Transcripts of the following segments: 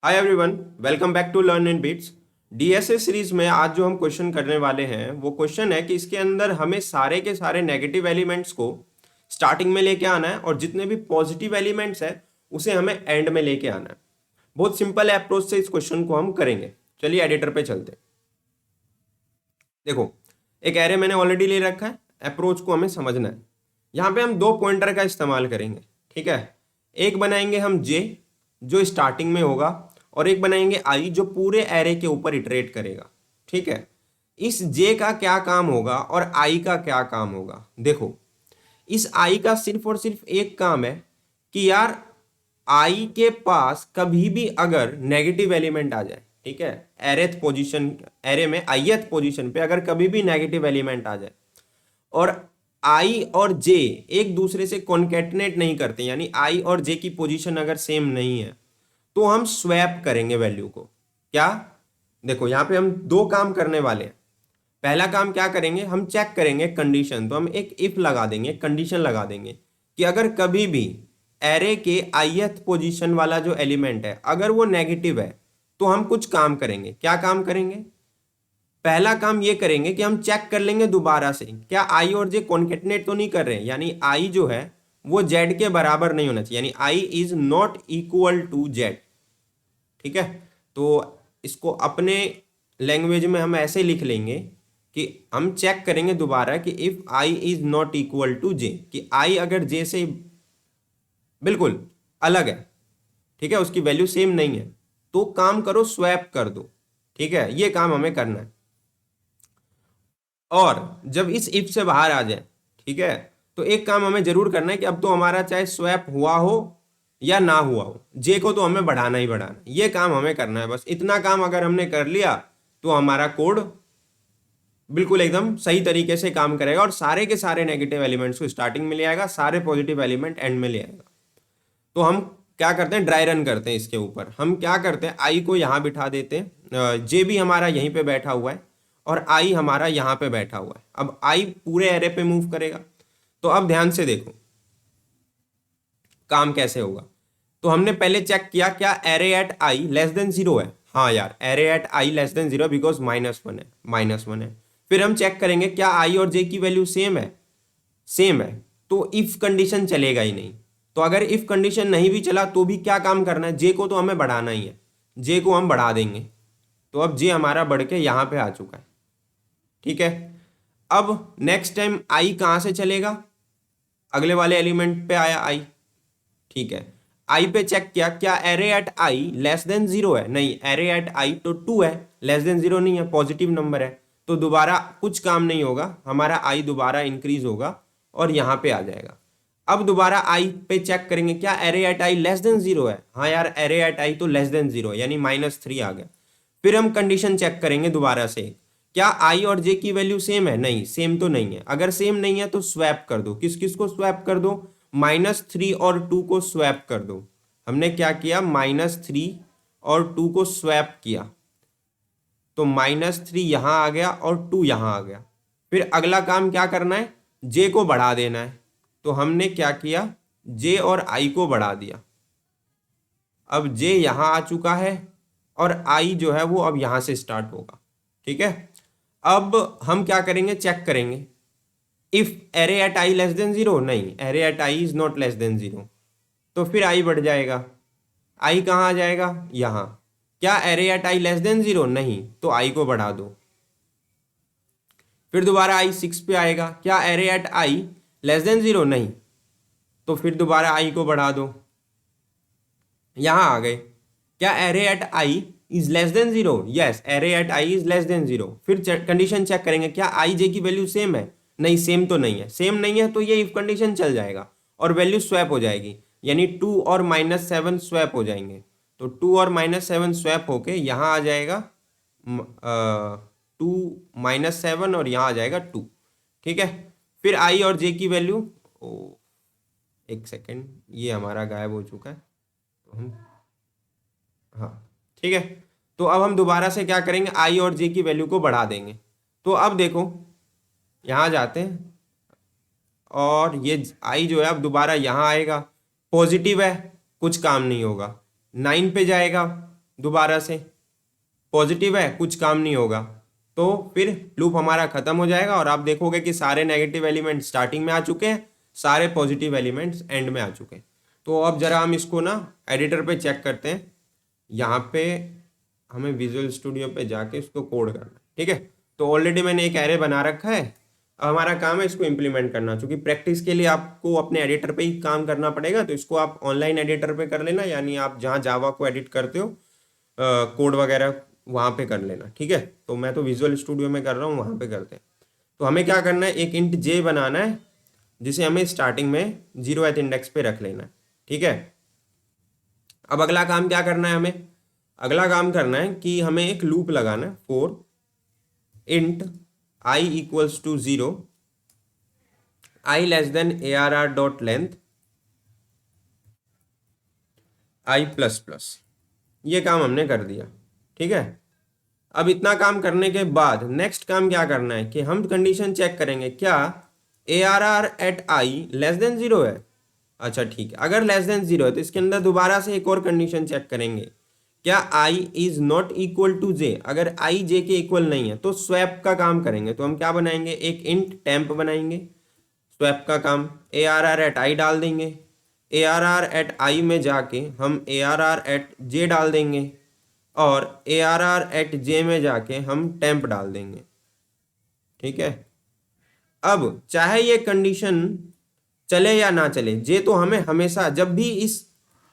Hi everyone, welcome back to learn in beats. DSA series में आज जो हम क्वेश्चन करने वाले हैं वो क्वेश्चन है कि इसके अंदर हमें सारे के सारे नेगेटिव एलिमेंट्स को स्टार्टिंग में लेके आना है और जितने भी पॉजिटिव एलिमेंट्स है उसे हमें एंड में लेके आना है। बहुत सिंपल अप्रोच से इस क्वेश्चन को हम करेंगे। चलिए एडिटर पे चलते हैं। देखो, एक एरे मैंने ऑलरेडी ले रखा है। अप्रोच को हमें समझना है। यहाँ पे हम दो पॉइंटर का इस्तेमाल करेंगे, ठीक है। एक बनाएंगे हम जे जो स्टार्टिंग में होगा और एक बनाएंगे आई जो पूरे एरे के ऊपर इटरेट करेगा, ठीक है। इस जे का क्या काम होगा और आई का क्या काम होगा? देखो, इस आई का सिर्फ और सिर्फ एक काम है कि यार आई के पास कभी भी अगर नेगेटिव एलिमेंट आ जाए, ठीक है, एरेथ पोजीशन, एरे में आईएथ पोजीशन पे अगर कभी भी नेगेटिव एलिमेंट आ जाए और आई और जे एक दूसरे से कॉन्केटनेट नहीं करते, यानी आई और जे की पोजीशन अगर सेम नहीं है, तो हम स्वैप करेंगे वैल्यू को। क्या? देखो, यहां पे हम दो काम करने वाले हैं। पहला काम क्या करेंगे, हम चेक करेंगे कंडीशन। तो हम एक इफ लगा देंगे, कंडीशन लगा देंगे कि अगर कभी भी एरे के आईएथ पोजीशन वाला जो एलिमेंट है अगर वो नेगेटिव है तो हम कुछ काम करेंगे। क्या काम करेंगे? पहला काम ये करेंगे कि हम चेक कर लेंगे दोबारा से क्या आई और जे कॉन्केटनेट तो नहीं कर रहे हैं, यानी आई जो है वो जेड के बराबर नहीं होना चाहिए, यानी I is not equal to Z, ठीक है। तो इसको अपने लैंग्वेज में हम ऐसे लिख लेंगे कि हम चेक करेंगे दोबारा कि if I is not equal to J, कि आई अगर जे से बिल्कुल अलग है, ठीक है, उसकी वैल्यू सेम नहीं है, तो काम करो स्वैप कर दो, ठीक है। ये काम हमें करना है। और जब इस इफ से बाहर आ जाए, ठीक है, तो एक काम हमें जरूर करना है कि अब तो हमारा चाहे स्वैप हुआ हो या ना हुआ हो, जे को तो हमें बढ़ाना ही बढ़ाना है। ये काम हमें करना है। बस इतना काम अगर हमने कर लिया तो हमारा कोड बिल्कुल एकदम सही तरीके से काम करेगा और सारे के सारे नेगेटिव एलिमेंट्स को स्टार्टिंग में ले आएगा, सारे पॉजिटिव एलिमेंट एंड में ले आएगा। तो हम क्या करते हैं, ड्राई रन करते हैं। इसके ऊपर हम क्या करते हैं, आई को यहाँ बिठा देते हैं, जे भी हमारा यहीं पे बैठा हुआ है और आई हमारा यहाँ पे बैठा हुआ है। अब आई पूरे एरे पे मूव करेगा। तो अब ध्यान से देखो काम कैसे होगा। तो हमने पहले चेक किया क्या array at I less than zero है। हाँ यार, array at I less than zero because -1 है, -1 है। फिर हम चेक करेंगे क्या आई और जे की वैल्यू सेम है। सेम है तो इफ कंडीशन चलेगा ही नहीं। तो अगर इफ कंडीशन नहीं भी चला तो भी क्या काम करना है, जे को तो हमें बढ़ाना ही है। जे को हम बढ़ा देंगे। तो अब जे हमारा बढ़ के यहां पे आ चुका है, ठीक है। अब नेक्स्ट टाइम आई कहां से चलेगा, अगले वाले एलिमेंट पे आया आई, ठीक है। आई पे चेक किया क्या array at I less than zero है। नहीं, एरे एट आई तो 2 है, लेस देन जीरो नहीं है, पॉजिटिव नंबर है। तो दोबारा कुछ काम नहीं होगा, हमारा आई दोबारा इंक्रीज होगा और यहां पे आ जाएगा। अब दोबारा आई पे चेक करेंगे क्या array at I less than zero है। हाँ यार, एरे एट आई तो लेस देन जीरो है, यानी -3 आ गया। फिर हम कंडीशन चेक करेंगे दोबारा से, क्या आई और जे की वैल्यू सेम है। नहीं, सेम तो नहीं है। अगर सेम नहीं है तो स्वैप कर दो। किस किस को स्वैप कर दो? -3 और 2 को स्वैप कर दो। हमने क्या किया, -3 और 2 को स्वैप किया। तो -3 यहां आ गया और 2 यहां आ गया। फिर अगला काम क्या करना है, जे को बढ़ा देना है। तो हमने क्या किया, जे और आई को बढ़ा दिया। अब जे यहां आ चुका है और आई जो है वो अब यहां से स्टार्ट होगा, ठीक है। अब हम क्या करेंगे, चेक करेंगे if array at I less than zero. नहीं, array at I is not less than zero. तो फिर आई बढ़ जाएगा। आई कहाँ आ जाएगा, यहाँ। क्या array at I less than zero? नहीं, तो आई को बढ़ा दो। फिर दोबारा आई 6 पे आएगा। क्या array at I less than zero? नहीं, तो फिर दोबारा आई को बढ़ा दो। यहां आ गए। क्या array at I is less than zero? Yes, array at I is less than zero. फिर कंडीशन चेक करेंगे क्या आई जे की वैल्यू सेम है। नहीं, सेम तो नहीं है। सेम नहीं है तो ये इफ कंडीशन चल जाएगा और वैल्यू स्वैप हो जाएगी, यानी 2 और -7 स्वैप हो जाएंगे। तो 2 और -7 स्वैप होके यहाँ आ जाएगा 2 -7 और यहाँ आ जाएगा 2, ठीक है। फिर आई और जे की वैल्यू, एक सेकेंड, ये हमारा गायब हो चुका है। तो हम, हाँ, ठीक है। तो अब हम दोबारा से क्या करेंगे, आई और जे की वैल्यू को बढ़ा देंगे। तो अब देखो, यहाँ जाते हैं और ये आई जो है अब दोबारा यहाँ आएगा। पॉजिटिव है, कुछ काम नहीं होगा। 9 पे जाएगा, दोबारा से, पॉजिटिव है कुछ काम नहीं होगा, तो फिर लूप हमारा खत्म हो जाएगा और आप देखोगे कि सारे नेगेटिव एलिमेंट स्टार्टिंग में आ चुके हैं, सारे पॉजिटिव एलिमेंट्स एंड में आ चुके हैं। तो अब जरा हम इसको ना एडिटर पे चेक करते हैं। यहाँ पे हमें विजुअल स्टूडियो पे जाके इसको कोड करना है, ठीक है। तो ऑलरेडी मैंने एक एरे बना रखा है, अब हमारा काम है इसको इम्प्लीमेंट करना। क्योंकि प्रैक्टिस के लिए आपको अपने एडिटर पे ही काम करना पड़ेगा, तो इसको आप ऑनलाइन एडिटर पे कर लेना, यानी आप जहाँ जावा को एडिट करते हो कोड वगैरह वहाँ पे कर लेना, ठीक है। तो मैं तो विजुअल स्टूडियो में कर रहा हूँ, वहाँ पे करते हैं। तो हमें क्या करना है, एक इंट जे बनाना है जिसे हमें स्टार्टिंग में 0th इंडेक्स पे रख लेना है, ठीक है। अब अगला काम क्या करना है हमें, अगला काम करना है कि हमें एक लूप लगाना है for int i equals to 0, i less than ARR dot length i plus plus. ये काम हमने कर दिया, ठीक है। अब इतना काम करने के बाद नेक्स्ट काम क्या करना है कि हम कंडीशन चेक करेंगे क्या ARR at i less than 0 है। अच्छा ठीक है, अगर लेस देन 0 है तो इसके अंदर दोबारा से एक और कंडीशन चेक करेंगे, क्या i is not equal to j। अगर i j के इक्वल नहीं है तो स्वैप का काम करेंगे। तो हम क्या बनाएंगे, एक इंट टेम्प बनाएंगे, स्वैप का काम ARR एट i डाल देंगे, ARR एट i में जाके हम ARR एट j डाल देंगे और ARR एट j में जाके हम टेम्प डाल देंगे, ठीक है। अब चाहे ये कंडीशन चले या ना चले, जे तो हमें हमेशा जब भी इस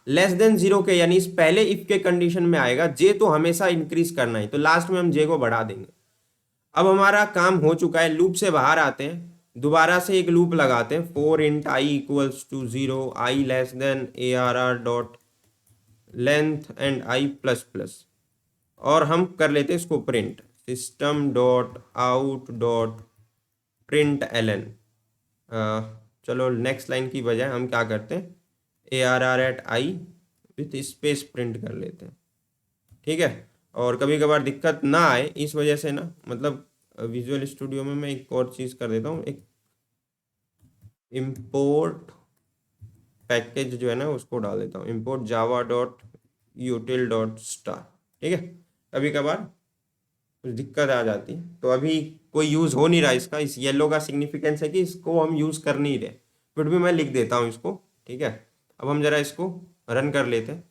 लेस देन 0 के यानी इस पहले इफ के कंडीशन में आएगा, जे तो हमेशा इंक्रीज करना है, तो लास्ट में हम जे को बढ़ा देंगे। अब हमारा काम हो चुका है, लूप से बाहर आते हैं, दोबारा से एक लूप लगाते हैं for int i equals to 0, i less than ARR dot length and i plus plus, और हम कर लेते हैं इसको print system dot out dot println. चलो नेक्स्ट लाइन की बजाय हम क्या करते हैं, ARR at i with space print कर लेते हैं, ठीक है। और कभी कभार दिक्कत ना आए इस वजह से ना, मतलब विजुअल स्टूडियो में मैं एक और चीज़ कर देता हूँ, एक इम्पोर्ट पैकेज जो है ना उसको डाल देता हूँ, import Java dot यूटिल dot star, ठीक है। कभी कभार कुछ दिक्कत आ जाती, तो अभी कोई यूज़ हो नहीं रहा इसका, इस येलो का सिग्निफिकेंस है कि इसको हम यूज़ कर नहीं रहे, फिर भी मैं लिख देता हूँ इसको, ठीक है। अब हम जरा इसको रन कर लेते हैं,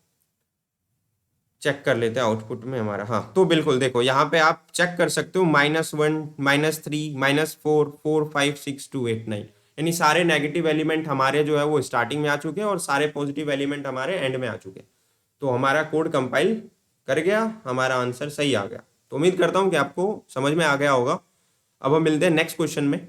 चेक कर लेते हैं आउटपुट में हमारा। हाँ तो बिल्कुल देखो यहाँ पे आप चेक कर सकते हो -1 -3 -4 4 5 6 2 8 9, यानी सारे नेगेटिव एलिमेंट हमारे जो है वो स्टार्टिंग में आ चुके हैं और सारे पॉजिटिव एलिमेंट हमारे एंड में आ चुके हैं। तो हमारा कोड कंपाइल कर गया, हमारा आंसर सही आ गया। तो उम्मीद करता हूँ कि आपको समझ में आ गया होगा। अब हम मिलते हैं नेक्स्ट क्वेश्चन में।